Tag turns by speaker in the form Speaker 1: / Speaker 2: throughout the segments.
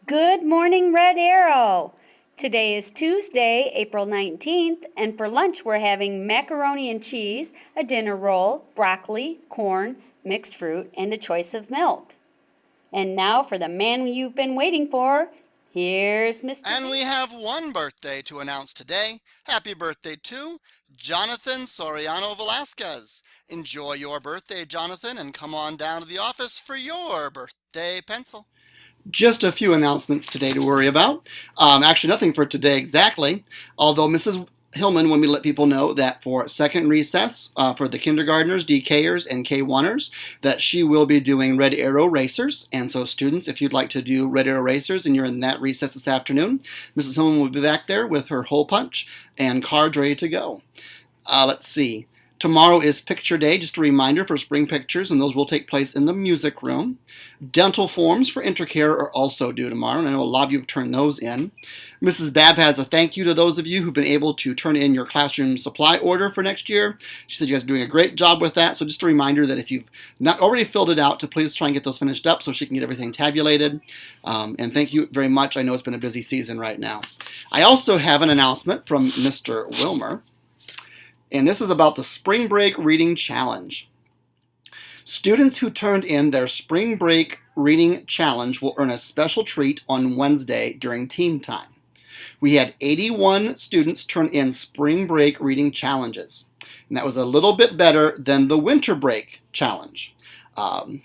Speaker 1: Good morning, Red Arrow. Today is Tuesday, April 19th, and for lunch we're having macaroni and cheese, a dinner roll, broccoli, corn, mixed fruit, and a choice of milk. And now for the man you've been waiting for, here's Mr.
Speaker 2: And we
Speaker 1: B.
Speaker 2: have one birthday to announce today. Happy birthday to Jonathan Soriano Velasquez. Enjoy your birthday, Jonathan, and come on down to the office for your birthday pencil.
Speaker 3: Just a few announcements today to worry about. Actually, nothing for today exactly, although Mrs. Hillman wanted me to let people know that for second recess for the kindergartners, DKers, and K1ers, that she will be doing Red Arrow Racers. And so students, if you'd like to do Red Arrow Racers and you're in that recess this afternoon, Mrs. Hillman will be back there with her hole punch and cards ready to go. Let's see. Tomorrow is picture day, just a reminder for spring pictures, and those will take place in the music room. Dental forms for Intercare are also due tomorrow, and I know a lot of you have turned those in. Mrs. Babb has a thank you to those of you who've been able to turn in your classroom supply order for next year. She said you guys are doing a great job with that, so just a reminder that if you've not already filled it out, to please try and get those finished up so she can get everything tabulated. And thank you very much. I know it's been a busy season right now. I also have an announcement from Mr. Wilmer. And this is about the Spring Break Reading Challenge. Students who turned in their Spring Break Reading Challenge will earn a special treat on Wednesday during team time. We had 81 students turn in Spring Break Reading Challenges, and that was a little bit better than the Winter Break Challenge.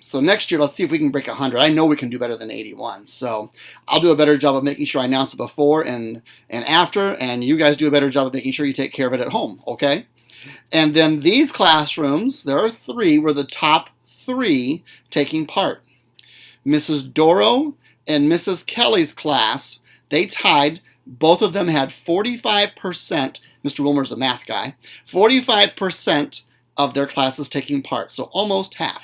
Speaker 3: So next year, let's see if we can break 100. I know we can do better than 81. So I'll do a better job of making sure I announce it before and after, and you guys do a better job of making sure you take care of it at home, okay? And then these classrooms, there are three, were the top three taking part. Mrs. Doro and Mrs. Kelly's class, they tied. Both of them had 45%, Mr. Wilmer's a math guy, 45% of their classes taking part, so almost half.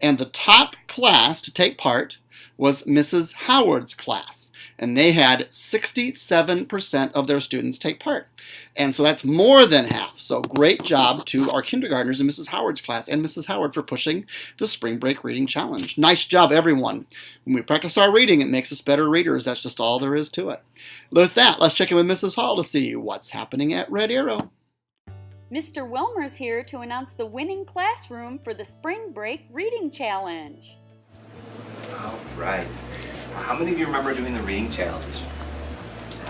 Speaker 3: And the top class to take part was Mrs. Howard's class, and they had 67% of their students take part. And so that's more than half. So great job to our kindergartners in Mrs. Howard's class and Mrs. Howard for pushing the Spring Break Reading Challenge. Nice job, everyone. When we practice our reading, it makes us better readers. That's just all there is to it. With that, let's check in with Mrs. Hall to see what's happening at Red Arrow.
Speaker 1: Mr. Wilmer's here to announce the winning classroom for the Spring Break Reading Challenge.
Speaker 4: All right. How many of you remember doing the reading challenge?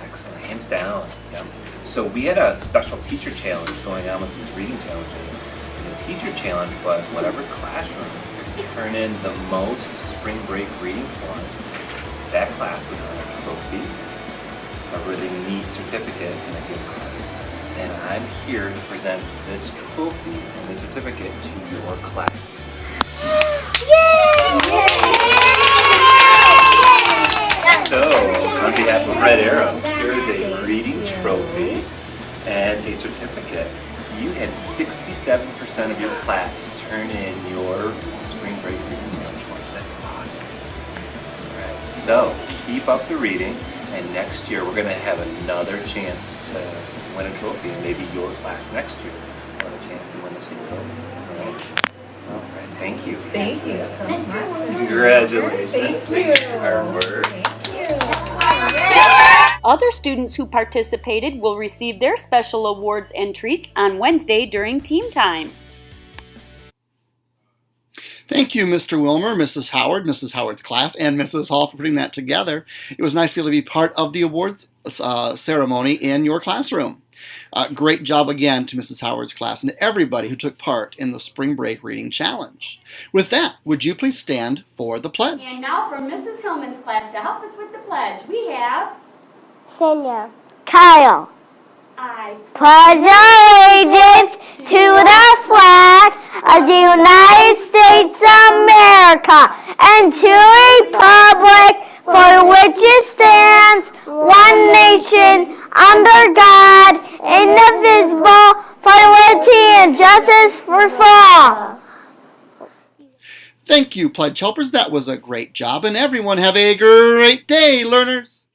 Speaker 4: Excellent, hands down. Yeah. So we had a special teacher challenge going on with these reading challenges. And the teacher challenge was whatever classroom could turn in the most spring break reading forms, that class would earn a trophy, a really neat certificate, and a gift card. And I'm here to present this trophy and this certificate to your class. So, on behalf of Red Arrow, here is a reading trophy and a certificate. You had 67% of your class turn in your Spring Break Reading Challenge forms. That's awesome. All right, so keep up the reading, and next year we're going to have another chance to win a trophy, and maybe your class next year will have a chance to win the same trophy. All right, thank you.
Speaker 5: Thank you so much.
Speaker 4: Congratulations.
Speaker 5: Thank you.
Speaker 4: Thanks for your hard work.
Speaker 1: Other students who participated will receive their special awards and treats on Wednesday during team time.
Speaker 3: Thank you, Mr. Wilmer, Mrs. Howard, Mrs. Howard's class, and Mrs. Hall for putting that together. It was nice to be able to be part of the awards ceremony in your classroom. Great job again to Mrs. Howard's class and to everybody who took part in the Spring Break Reading Challenge. With that, would you please stand for the pledge?
Speaker 1: And now for Mrs. Hillman's class to help us with the pledge, we have
Speaker 6: Celia. Kyle.
Speaker 1: I
Speaker 6: Pledge allegiance to the flag of the United States of America and to the republic for which it stands, one nation, under God, indivisible, for liberty and justice for all.
Speaker 3: Thank you, pledge helpers. That was a great job, and everyone have a great day, learners.